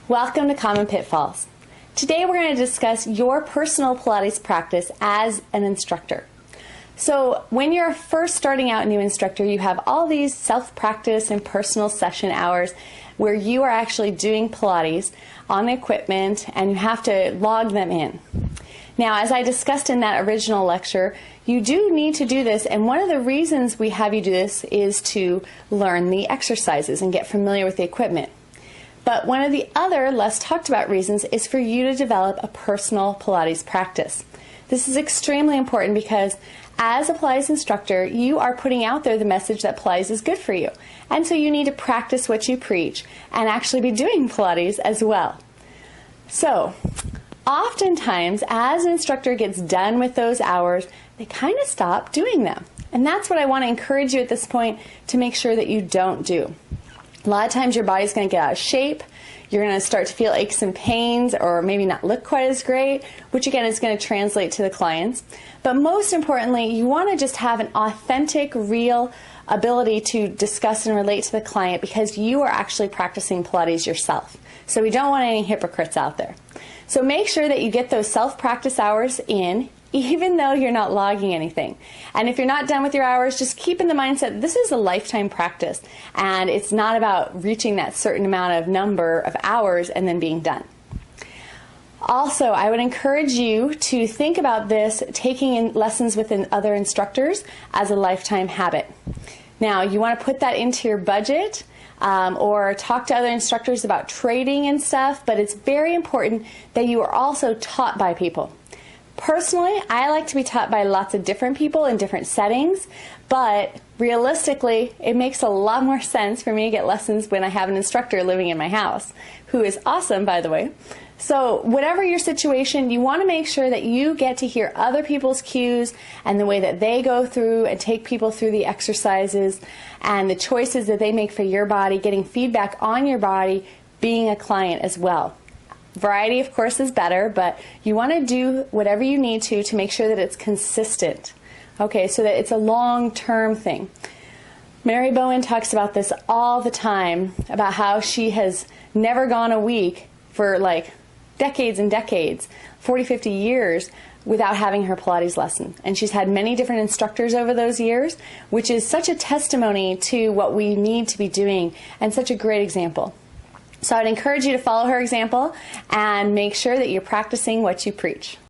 Welcome to Common Pitfalls. Today we're going to discuss your personal Pilates practice as an instructor. So when you're first starting out a new instructor, you have all these self-practice and personal session hours where you are actually doing Pilates on the equipment and you have to log them in. Now, as I discussed in that original lecture, you do need to do this, and one of the reasons we have you do this is to learn the exercises and get familiar with the equipment. But one of the other less talked about reasons is for you to develop a personal Pilates practice. This is extremely important because as a Pilates instructor, you are putting out there the message that Pilates is good for you. And so you need to practice what you preach and actually be doing Pilates as well. So, oftentimes, as an instructor gets done with those hours, they kind of stop doing them. And that's what I want to encourage you at this point to make sure that you don't do. A lot of times your body's going to get out of shape, you're going to start to feel aches and pains or maybe not look quite as great, which again is going to translate to the clients. But most importantly, you want to just have an authentic, real ability to discuss and relate to the client because you are actually practicing Pilates yourself. So we don't want any hypocrites out there. So make sure that you get those self-practice hours in, even though you're not logging anything. And if you're not done with your hours, just keep in the mindset this is a lifetime practice and it's not about reaching that certain amount of number of hours and then being done. Also, I would encourage you to think about this taking in lessons with other instructors as a lifetime habit. Now, you want to put that into your budget or talk to other instructors about trading and stuff, but it's very important that you are also taught by people. Personally, I like to be taught by lots of different people in different settings, but realistically, it makes a lot more sense for me to get lessons when I have an instructor living in my house, who is awesome, by the way. So whatever your situation, you want to make sure that you get to hear other people's cues and the way that they go through and take people through the exercises and the choices that they make for your body, getting feedback on your body, being a client as well. Variety, of course, is better, but you want to do whatever you need to make sure that it's consistent, okay, so that it's a long-term thing. Mary Bowen talks about this all the time, about how she has never gone a week for like decades and decades, 40, 50 years, without having her Pilates lesson. And she's had many different instructors over those years, which is such a testimony to what we need to be doing and such a great example. So I'd encourage you to follow her example and make sure that you're practicing what you preach.